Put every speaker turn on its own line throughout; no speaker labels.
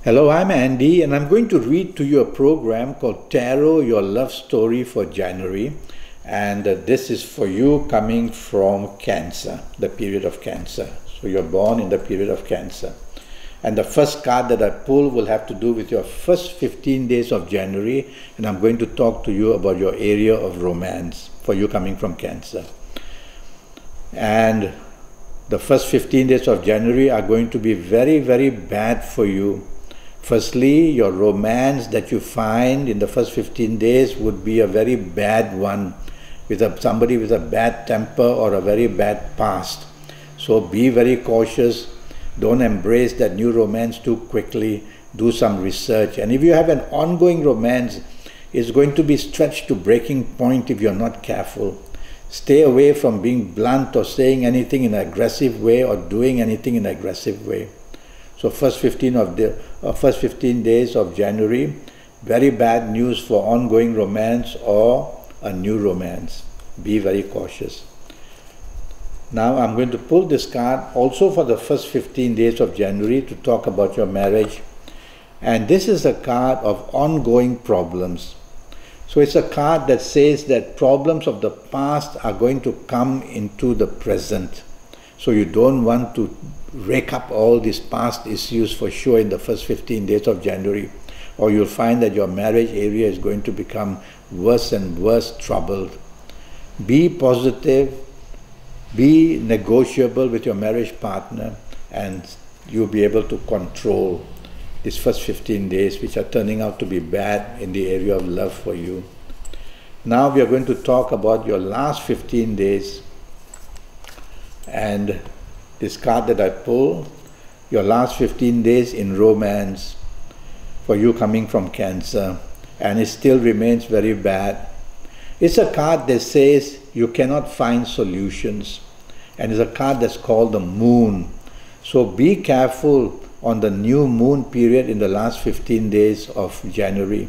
Hello, I'm Andy, and I'm going to read to you a program called Tarot Your Love Story for January. And this is for you coming from Cancer, the period of Cancer. So you're born in the period of Cancer. And the first card that I pull will have to do with your first 15 days of January. And I'm going to talk to you about your area of romance for you coming from Cancer. And the first 15 days of January are going to be very, very bad for you. Firstly, your romance that you find in the first 15 days would be a very bad one with somebody with a bad temper or a very bad past. So be very cautious. Don't embrace that new romance too quickly. Do some research. And if you have an ongoing romance, it's going to be stretched to breaking point if you're not careful. Stay away from being blunt or saying anything in an aggressive way or doing anything in an aggressive way. So first 15 days of January, very bad news for ongoing romance or a new romance. Be very cautious. Now I'm going to pull this card also for the first 15 days of January to talk about your marriage. And this is a card of ongoing problems. So it's a card that says that problems of the past are going to come into the present. So you don't want to rake up all these past issues for sure in the first 15 days of January, or you'll find that your marriage area is going to become worse and worse troubled. Be positive, be negotiable with your marriage partner, and you'll be able to control these first 15 days, which are turning out to be bad in the area of love for you. Now we are going to talk about your last 15 days, and this card that I pull, your last 15 days in romance for you coming from Cancer, and it still remains very bad. It's a card that says you cannot find solutions, and it's a card that's called the Moon. So be careful on the new moon period in the last 15 days of January.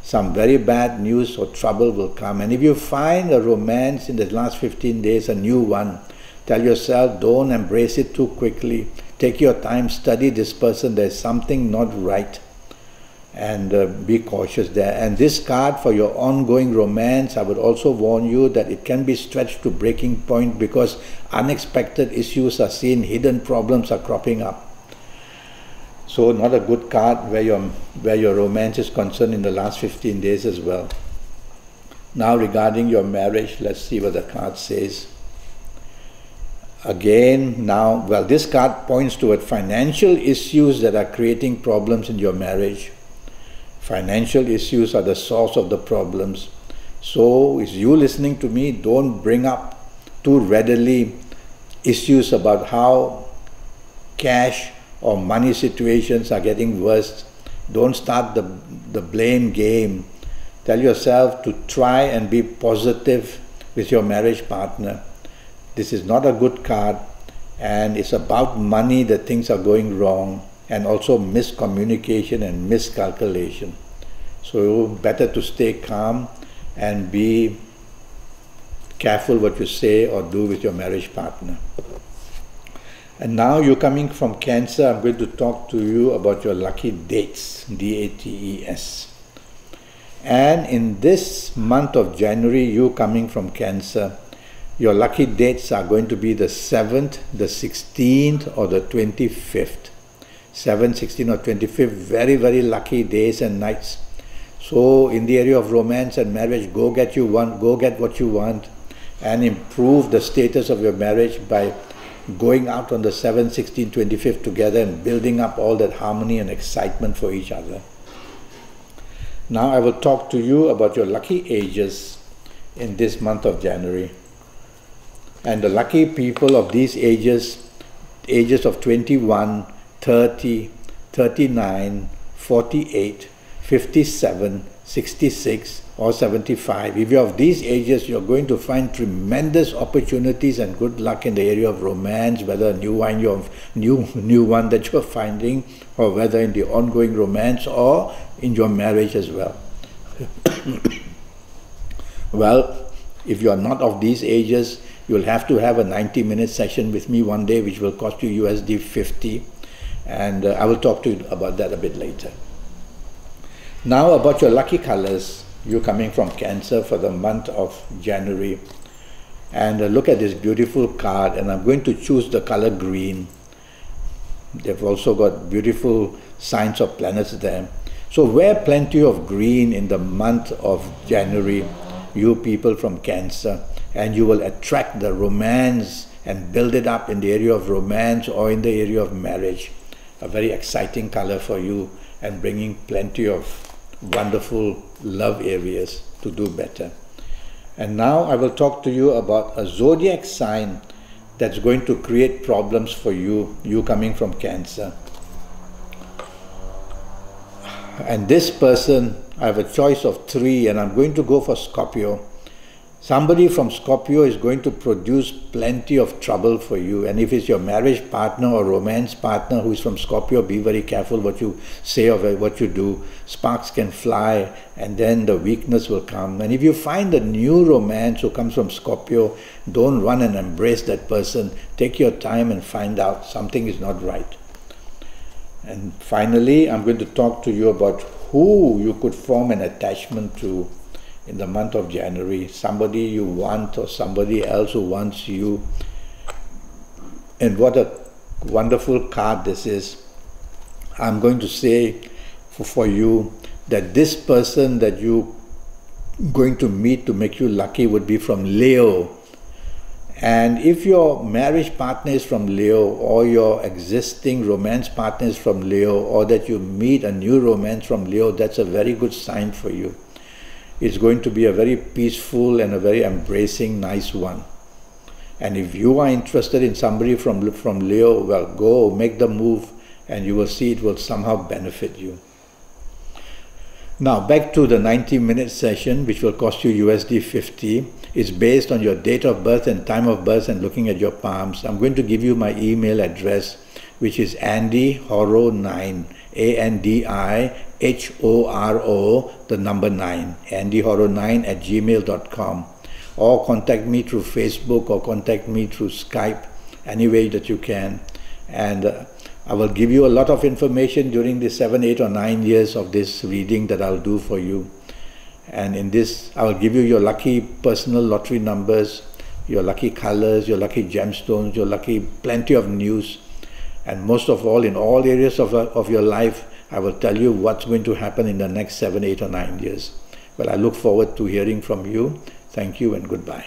Some very bad news or trouble will come, and if you find a romance in the last 15 days, a new one, tell yourself, don't embrace it too quickly. Take your time, study this person. There's something not right. And be cautious there. And this card for your ongoing romance, I would also warn you that it can be stretched to breaking point because unexpected issues are seen, hidden problems are cropping up. So not a good card where your romance is concerned in the last 15 days as well. Now regarding your marriage, let's see what the card says. Again, now, well, this card points toward financial issues that are creating problems in your marriage. Financial issues are the source of the problems. So, is you listening to me, don't bring up too readily issues about how cash or money situations are getting worse. Don't start the blame game. Tell yourself to try and be positive with your marriage partner. This is not a good card, and it's about money that things are going wrong, and also miscommunication and miscalculation. So better to stay calm and be careful what you say or do with your marriage partner. And now you're coming from Cancer, I'm going to talk to you about your lucky dates, D-A-T-E-S. And in this month of January, you coming from Cancer, your lucky dates are going to be the 7th, the 16th, or the 25th. 7th, 16th, or 25th, very, very lucky days and nights. So in the area of romance and marriage, go get what you want, and improve the status of your marriage by going out on the 7th, 16th, 25th together and building up all that harmony and excitement for each other. Now I will talk to you about your lucky ages in this month of January. And the lucky people of these ages of 21, 30, 39, 48, 57, 66, or 75. If you're of these ages, you're going to find tremendous opportunities and good luck in the area of romance, whether a new one that you're finding, or whether in the ongoing romance or in your marriage as well. Well, if you're not of these ages, you'll have to have a 90-minute session with me one day, which will cost you USD 50. And I will talk to you about that a bit later. Now about your lucky colors. You coming from Cancer for the month of January. And look at this beautiful card, and I'm going to choose the color green. They've also got beautiful signs of planets there. So wear plenty of green in the month of January, you people from Cancer, and you will attract the romance and build it up in the area of romance or in the area of marriage. A very exciting color for you, and bringing plenty of wonderful love areas to do better. And now I will talk to you about a zodiac sign that's going to create problems for you, you coming from Cancer. And this person, I have a choice of 3, and I'm going to go for Scorpio. Somebody from Scorpio is going to produce plenty of trouble for you. And if it's your marriage partner or romance partner who is from Scorpio, be very careful what you say or what you do. Sparks can fly, and then the weakness will come. And if you find a new romance who comes from Scorpio, don't run and embrace that person. Take your time and find out something is not right. And finally, I'm going to talk to you about who you could form an attachment to in the month of January. Somebody you want, or somebody else who wants you. And what a wonderful card this is. I'm going to say for you that this person that you're going to meet to make you lucky would be from Leo. And if your marriage partner is from Leo, or your existing romance partner is from Leo, or that you meet a new romance from Leo, that's a very good sign for you. It's going to be a very peaceful and a very embracing, nice one. And if you are interested in somebody from Leo, well, go, make the move, and you will see it will somehow benefit you. Now, back to the 90-minute session, which will cost you USD 50. It's based on your date of birth and time of birth and looking at your palms. I'm going to give you my email address, which is andyhoro9, ANDIHORO, the number 9, andyhoro9@gmail.com. Or contact me through Facebook, or contact me through Skype, any way that you can. And I will give you a lot of information during the 7, 8 or 9 years of this reading that I'll do for you. And in this, I will give you your lucky personal lottery numbers, your lucky colors, your lucky gemstones, your lucky plenty of news. And most of all, in all areas of your life, I will tell you what's going to happen in the next 7, 8 or 9 years. Well, I look forward to hearing from you. Thank you and goodbye.